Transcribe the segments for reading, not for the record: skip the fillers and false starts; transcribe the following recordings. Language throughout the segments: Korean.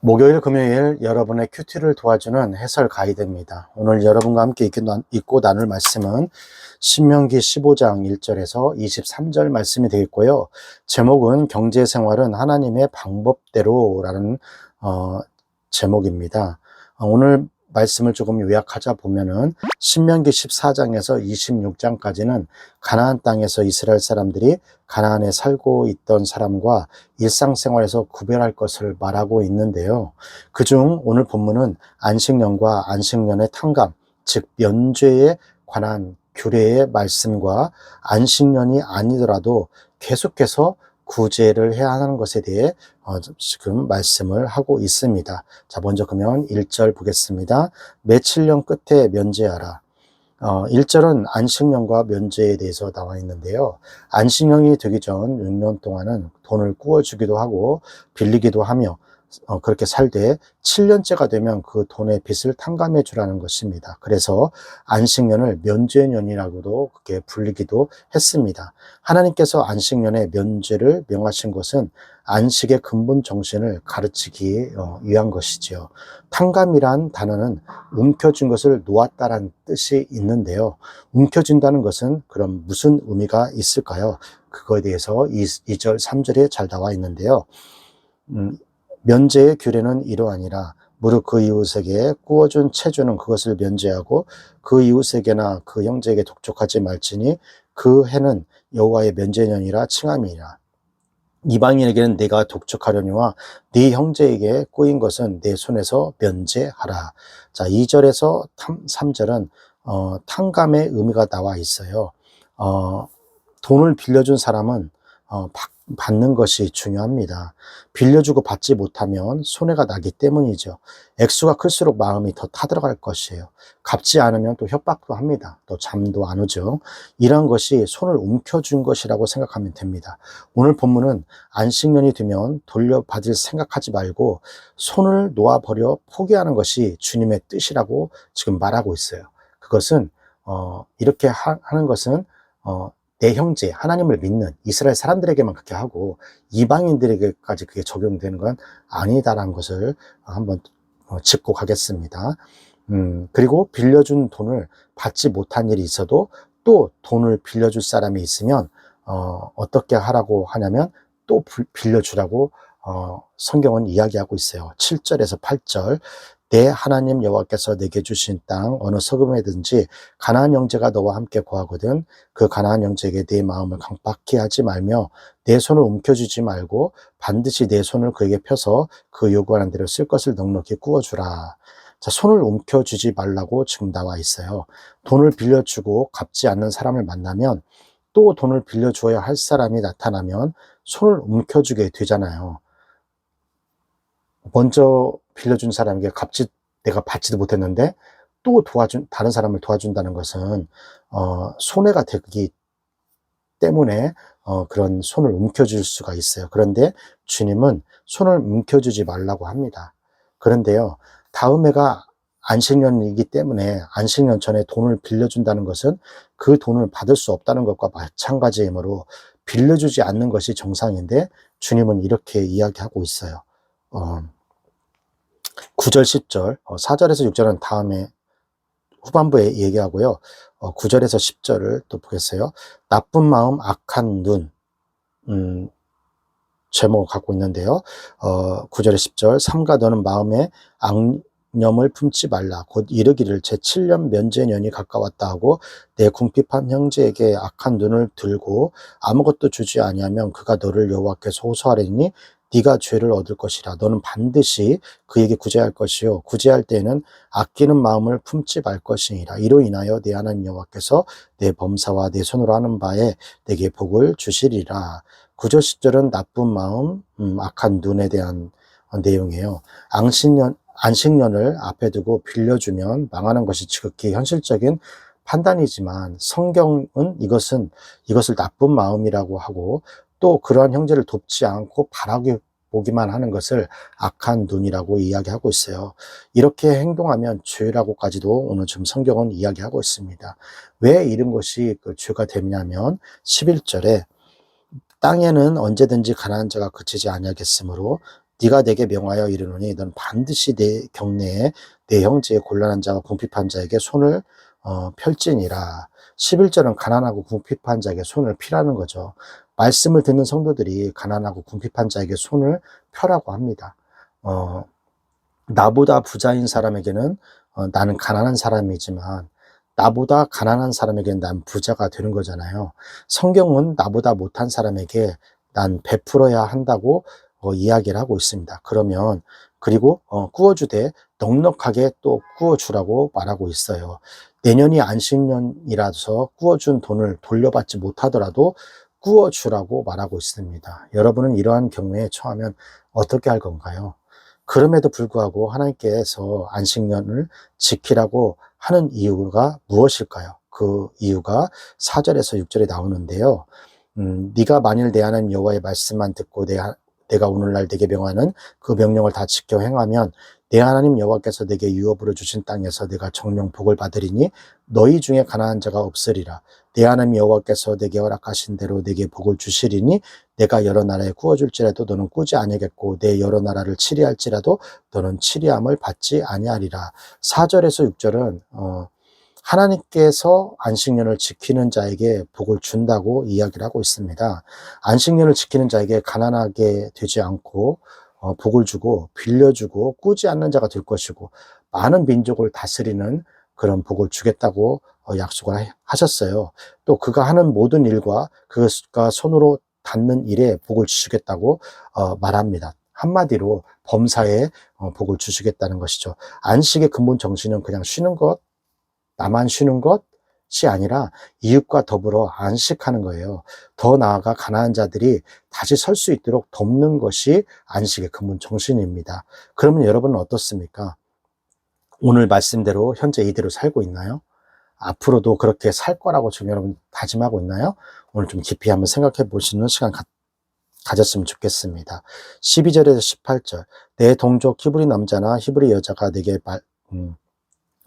목요일, 금요일 여러분의 큐티를 도와주는 해설 가이드입니다. 오늘 여러분과 함께 읽고 나눌 말씀은 신명기 15장 1절에서 23절 말씀이 되겠고요. 제목은 경제생활은 하나님의 방법대로라는 제목입니다. 오늘 말씀을 조금 요약하자 보면은 신명기 14장에서 26장까지는 가나안 땅에서 이스라엘 사람들이 가나안에 살고 있던 사람과 일상생활에서 구별할 것을 말하고 있는데요. 그중 오늘 본문은 안식년과 안식년의 탕감, 즉 면죄에 관한 규례의 말씀과 안식년이 아니더라도 계속해서 구제를 해야 하는 것에 대해 지금 말씀을 하고 있습니다. 자, 먼저 그러면 1절 보겠습니다. 매 7년 끝에 면제하라. 1절은 안식년과 면제에 대해서 나와 있는데요. 안식년이 되기 전 6년 동안은 돈을 구워주기도 하고 빌리기도 하며 그렇게 살되 7년째가 되면 그 돈의 빚을 탕감해 주라는 것입니다. 그래서 안식년을 면죄년이라고도 그렇게 불리기도 했습니다. 하나님께서 안식년에 면죄를 명하신 것은 안식의 근본 정신을 가르치기 위한 것이지요. 탕감이란 단어는 움켜쥔 것을 놓았다라는 뜻이 있는데요. 움켜쥔다는 것은 그럼 무슨 의미가 있을까요? 그거에 대해서 2절, 3절에 잘 나와 있는데요. 면제의 규례는 이러하니라. 무릇 그 이웃에게 구워준 채주는 그것을 면제하고 그 이웃에게나 그 형제에게 독촉하지 말지니 그 해는 여호와의 면제년이라 칭함이니라. 이방인에게는 내가 독촉하려니와 네 형제에게 꼬인 것은 내 손에서 면제하라. 자, 2절에서 3절은 탕감의 의미가 나와 있어요. 돈을 빌려준 사람은 받는 것이 중요합니다. 빌려주고 받지 못하면 손해가 나기 때문이죠. 액수가 클수록 마음이 더 타들어갈 것이에요. 갚지 않으면 또 협박도 합니다. 또 잠도 안 오죠. 이런 것이 손을 움켜쥔 것이라고 생각하면 됩니다. 오늘 본문은 안식년이 되면 돌려받을 생각하지 말고 손을 놓아버려 포기하는 것이 주님의 뜻이라고 지금 말하고 있어요. 그것은 이렇게 하는 것은 내 형제, 하나님을 믿는 이스라엘 사람들에게만 그렇게 하고 이방인들에게까지 그게 적용되는 건 아니다라는 것을 한번 짚고 가겠습니다. 그리고 빌려준 돈을 받지 못한 일이 있어도 또 돈을 빌려줄 사람이 있으면 어떻게 하라고 하냐면 또 빌려주라고 성경은 이야기하고 있어요. 7절에서 8절. 내 하나님 여호와께서 내게 주신 땅 어느 서금에든지 가나안 형제가 너와 함께 거하거든 그 가나안 형제에게 내 마음을 강팍히 하지 말며 내 손을 움켜쥐지 말고 반드시 내 손을 그에게 펴서 그 요구하는 대로 쓸 것을 넉넉히 구워주라. 자, 손을 움켜쥐지 말라고 지금 나와 있어요. 돈을 빌려주고 갚지 않는 사람을 만나면 또 돈을 빌려주어야 할 사람이 나타나면 손을 움켜쥐게 되잖아요. 먼저 빌려준 사람에게 내가 받지도 못했는데 또 다른 사람을 도와준다는 것은 손해가 되기 때문에 그런 손을 움켜줄 수가 있어요. 그런데 주님은 손을 움켜주지 말라고 합니다. 그런데요, 다음 해가 안식년이기 때문에 안식년 전에 돈을 빌려준다는 것은 그 돈을 받을 수 없다는 것과 마찬가지이므로 빌려주지 않는 것이 정상인데 주님은 이렇게 이야기하고 있어요. 9절, 10절, 4절에서 6절은 다음에 후반부에 얘기하고요. 9절에서 10절을 또 보겠어요. 나쁜 마음, 악한 눈, 제목을 갖고 있는데요. 9절에 10절, 삼가 너는 마음에 악념을 품지 말라. 곧 이르기를 제7년 면제년이 가까웠다 하고 내 궁핍한 형제에게 악한 눈을 들고 아무것도 주지 아니하면 그가 너를 여호와께서 호소하리니 네가 죄를 얻을 것이라. 너는 반드시 그에게 구제할 것이요 구제할 때에는 아끼는 마음을 품지 말 것이니라. 이로 인하여 내 하나님 여호와께서 내 범사와 내 손으로 하는 바에 내게 복을 주시리라. 9절 10절은 나쁜 마음, 악한 눈에 대한 내용이에요. 안식년을 앞에 두고 빌려주면 망하는 것이 지극히 현실적인 판단이지만 성경은 이것을 나쁜 마음이라고 하고 또 그러한 형제를 돕지 않고 바라게 보기만 하는 것을 악한 눈이라고 이야기하고 있어요. 이렇게 행동하면 죄라고까지도 오늘 지금 성경은 이야기하고 있습니다. 왜 이런 것이 그 죄가 되냐면 11절에 땅에는 언제든지 가난한 자가 그치지 아니하겠으므로 네가 내게 명하여 이르노니 너는 반드시 내 경내에 내 형제의 곤란한 자와 궁핍한 자에게 손을 펼지니라. 11절은 가난하고 궁핍한 자에게 손을 피라는 거죠. 말씀을 듣는 성도들이 가난하고 궁핍한 자에게 손을 펴라고 합니다. 나보다 부자인 사람에게는 나는 가난한 사람이지만 나보다 가난한 사람에게는 난 부자가 되는 거잖아요. 성경은 나보다 못한 사람에게 난 베풀어야 한다고 이야기를 하고 있습니다. 그러면 그리고 구워주되 넉넉하게 또 구워주라고 말하고 있어요. 내년이 안식년이라서 구워준 돈을 돌려받지 못하더라도 구워주라고 말하고 있습니다. 여러분은 이러한 경우에 처하면 어떻게 할 건가요? 그럼에도 불구하고 하나님께서 안식년을 지키라고 하는 이유가 무엇일까요? 그 이유가 4절에서 6절에 나오는데요. 네가 만일 내 하나님 여호와의 말씀만 듣고 내가 오늘날 내게 명하는 그 명령을 다 지켜 행하면 내 하나님 여호와께서 내게 유업으로 주신 땅에서 내가 정령 복을 받으리니 너희 중에 가난한 자가 없으리라. 내 하나님 여호와께서 내게 허락하신 대로 내게 복을 주시리니 내가 여러 나라에 구워줄지라도 너는 꾸지 아니하겠고 내 여러 나라를 치리할지라도 너는 치리함을 받지 아니하리라. 4절에서 6절은 하나님께서 안식년을 지키는 자에게 복을 준다고 이야기를 하고 있습니다. 안식년을 지키는 자에게 가난하게 되지 않고 복을 주고 빌려주고 꾸지 않는 자가 될 것이고 많은 민족을 다스리는 그런 복을 주겠다고 약속을 하셨어요. 또 그가 하는 모든 일과 그가 손으로 닿는 일에 복을 주시겠다고 말합니다. 한마디로 범사에 복을 주시겠다는 것이죠. 안식의 근본 정신은 그냥 쉬는 것, 나만 쉬는 것이 아니라 이웃과 더불어 안식하는 거예요. 더 나아가 가난한 자들이 다시 설 수 있도록 돕는 것이 안식의 근본 정신입니다. 그러면 여러분은 어떻습니까? 오늘 말씀대로 현재 이대로 살고 있나요? 앞으로도 그렇게 살 거라고 지금 여러분 다짐하고 있나요? 오늘 좀 깊이 한번 생각해 보시는 시간 가졌으면 좋겠습니다. 12절에서 18절 내 동족 히브리 남자나 히브리 여자가 내게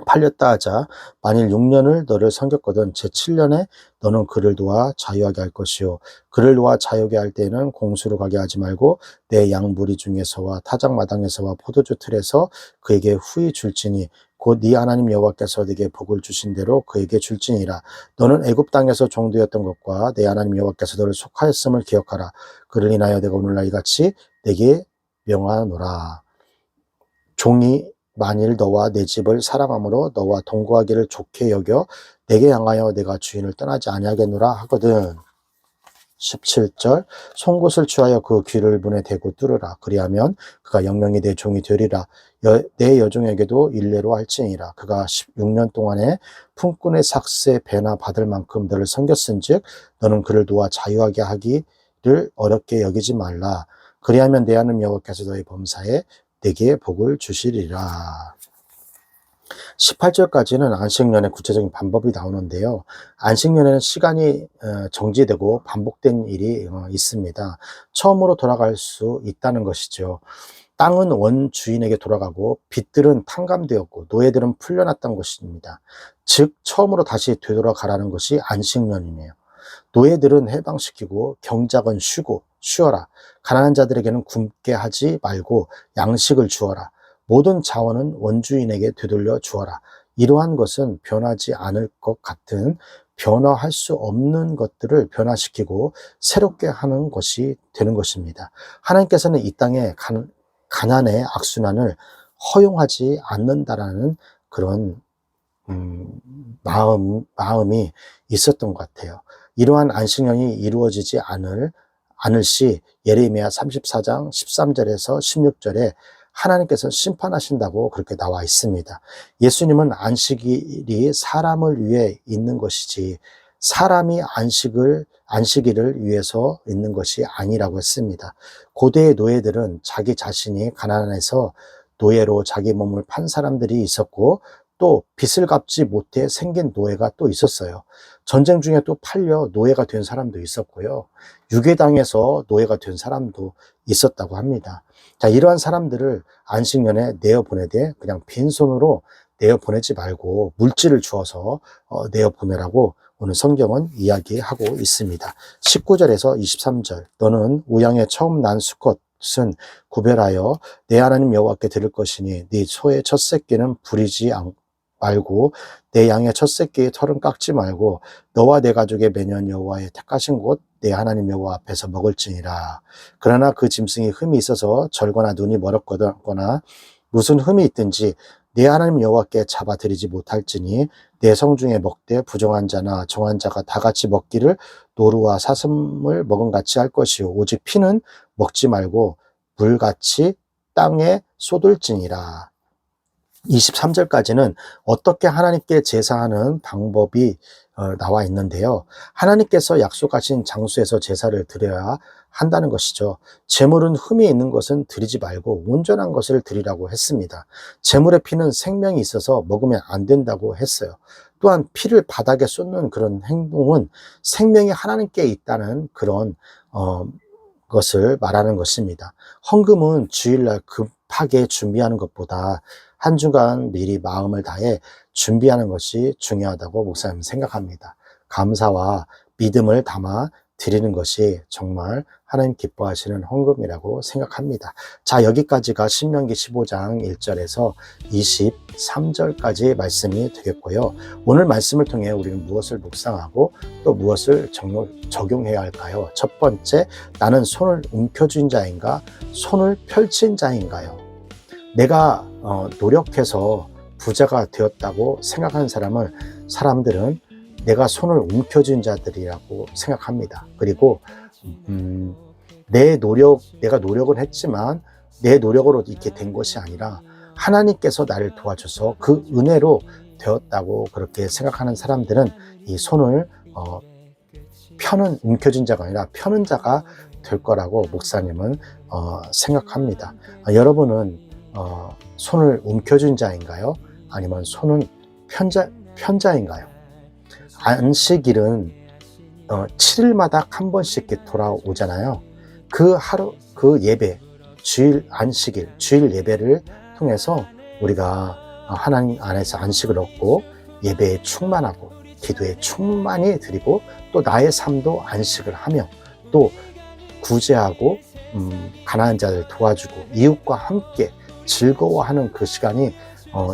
팔렸다 하자 만일 6년을 너를 섬겼거든 제7년에 너는 그를 도와 자유하게 할 것이요 그를 도와 자유하게 할 때에는 공수로 가게 하지 말고 내 양 무리 중에서와 타작 마당에서와 포도주 틀에서 그에게 후히 줄지니 곧 네 하나님 여호와께서 네게 복을 주신 대로 그에게 줄지니라. 너는 애굽 땅에서 종되었던 것과 내 하나님 여호와께서 너를 속하였음을 기억하라. 그를 인하여 내가 오늘날 이같이 내게 명하노라. 종이 만일 너와 내 집을 사랑함으로 너와 동거하기를 좋게 여겨 내게 향하여 내가 주인을 떠나지 아니하겠노라 하거든. 17절 송곳을 취하여 그 귀를 문에 대고 뚫으라. 그리하면 그가 영영이 내 종이 되리라. 내 여종에게도 일례로 할지니라. 그가 16년 동안에 품꾼의 삭세 배나 받을 만큼 너를 섬겼은즉 너는 그를 도와 자유하게 하기를 어렵게 여기지 말라. 그리하면 내 하나님 여호와께서 너의 범사에 내게 복을 주시리라. 18절까지는 안식년의 구체적인 방법이 나오는데요. 안식년에는 시간이 정지되고 반복된 일이 있습니다. 처음으로 돌아갈 수 있다는 것이죠. 땅은 원주인에게 돌아가고 빚들은 탕감되었고 노예들은 풀려났던 것입니다. 즉 처음으로 다시 되돌아가라는 것이 안식년이네요. 노예들은 해방시키고 경작은 쉬어라. 가난한 자들에게는 굶게 하지 말고 양식을 주어라. 모든 자원은 원주인에게 되돌려 주어라. 이러한 것은 변하지 않을 것 같은 변화할 수 없는 것들을 변화시키고 새롭게 하는 것이 되는 것입니다. 하나님께서는 이 땅에 가난의 악순환을 허용하지 않는다라는 그런 마음이 있었던 것 같아요. 이러한 안식년이 이루어지지 않을 시 예레미야 34장 13절에서 16절에 하나님께서 심판하신다고 그렇게 나와 있습니다. 예수님은 안식일이 사람을 위해 있는 것이지 사람이 안식일을 위해서 있는 것이 아니라고 했습니다. 고대의 노예들은 자기 자신이 가난해서 노예로 자기 몸을 판 사람들이 있었고 또 빚을 갚지 못해 생긴 노예가 또 있었어요. 전쟁 중에 또 팔려 노예가 된 사람도 있었고요. 유괴당해서 노예가 된 사람도 있었다고 합니다. 자, 이러한 사람들을 안식년에 내어보내되 그냥 빈손으로 내어보내지 말고 물질을 주어서 내어보내라고 오늘 성경은 이야기하고 있습니다. 19절에서 23절 너는 우양의 처음 난 수컷 것은 구별하여 내 하나님 여호와께 드릴 것이니 네 소의 첫 새끼는 부리지 말고 내 양의 첫 새끼의 털은 깎지 말고 너와 내 가족의 매년 여호와의 택하신 곳 내 하나님 여호와 앞에서 먹을지니라. 그러나 그 짐승이 흠이 있어서 절거나 눈이 멀었거나 무슨 흠이 있든지 내 하나님 여호와께 잡아드리지 못할지니 내 성중에 먹되 부정한 자나 정한 자가 다 같이 먹기를 노루와 사슴을 먹은 같이 할 것이요 오직 피는 먹지 말고 물같이 땅에 쏟을지니라. 23절까지는 어떻게 하나님께 제사하는 방법이 나와 있는데요. 하나님께서 약속하신 장소에서 제사를 드려야 한다는 것이죠. 제물은 흠이 있는 것은 드리지 말고 온전한 것을 드리라고 했습니다. 제물의 피는 생명이 있어서 먹으면 안 된다고 했어요. 또한 피를 바닥에 쏟는 그런 행동은 생명이 하나님께 있다는 그런 것을 말하는 것입니다. 헌금은 주일날 급하게 준비하는 것보다 한 주간 미리 마음을 다해 준비하는 것이 중요하다고 목사님은 생각합니다. 감사와 믿음을 담아 드리는 것이 정말 하나님 기뻐하시는 헌금이라고 생각합니다. 자, 여기까지가 신명기 15장 1절에서 23절까지 말씀이 되겠고요. 오늘 말씀을 통해 우리는 무엇을 묵상하고 또 무엇을 적용해야 할까요? 첫 번째, 나는 손을 움켜쥔 자인가? 손을 펼친 자인가요? 내가 노력해서 부자가 되었다고 생각하는 사람들은 내가 손을 움켜쥔 자들이라고 생각합니다. 그리고 내가 노력은 했지만 내 노력으로 이렇게 된 것이 아니라 하나님께서 나를 도와줘서 그 은혜로 되었다고 그렇게 생각하는 사람들은 이 손을 펴는 움켜쥔 자가 아니라 펴는 자가 될 거라고 목사님은 생각합니다. 여러분은 손을 움켜쥔 자인가요? 아니면 손은 편 자인가요? 안식일은 7일마다 한 번씩 이렇게 돌아오잖아요. 그 예배, 주일 안식일, 주일 예배를 통해서 우리가 하나님 안에서 안식을 얻고 예배에 충만하고 기도에 충만히 드리고 또 나의 삶도 안식을 하며 또 구제하고 가난한 자를 도와주고 이웃과 함께 즐거워하는 그 시간이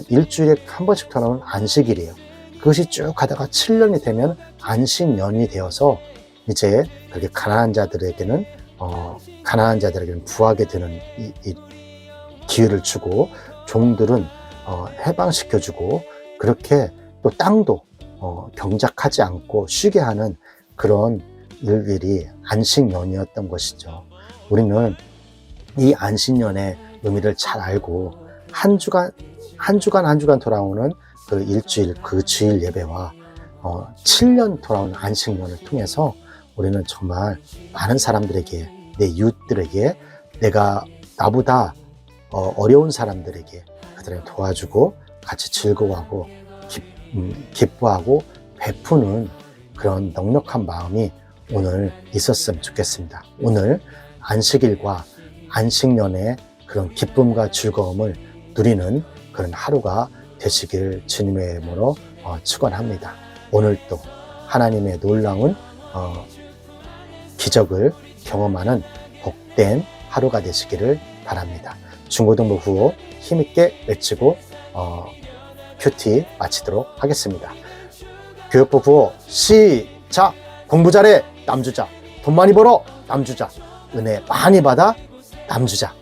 일주일에 한 번씩 돌아오는 안식일이에요. 그것이 쭉 가다가 7년이 되면 안식년이 되어서 이제 그렇게 가난한 자들에게는 부하게 되는 이 기회를 주고 종들은 해방시켜주고 그렇게 또 땅도 경작하지 않고 쉬게 하는 그런 일들이 안식년이었던 것이죠. 우리는 이 안식년의 의미를 잘 알고 한 주간 돌아오는 그 일주일, 그 주일 예배와 7년 돌아오는 안식년을 통해서 우리는 정말 많은 사람들에게, 내 이웃들에게, 내가 나보다 어려운 사람들에게 그들을 도와주고 같이 즐거워하고 기뻐하고 베푸는 그런 넉넉한 마음이 오늘 있었으면 좋겠습니다. 오늘 안식일과 안식년의 그런 기쁨과 즐거움을 누리는 그런 하루가 되시길 주님의 이름으로 축원합니다. 오늘도 하나님의 놀라운 기적을 경험하는 복된 하루가 되시기를 바랍니다. 중고등부 후호 힘있게 외치고 큐티 마치도록 하겠습니다. 교육부 후호 시작! 공부 잘해 남주자, 돈 많이 벌어 남주자, 은혜 많이 받아 남주자.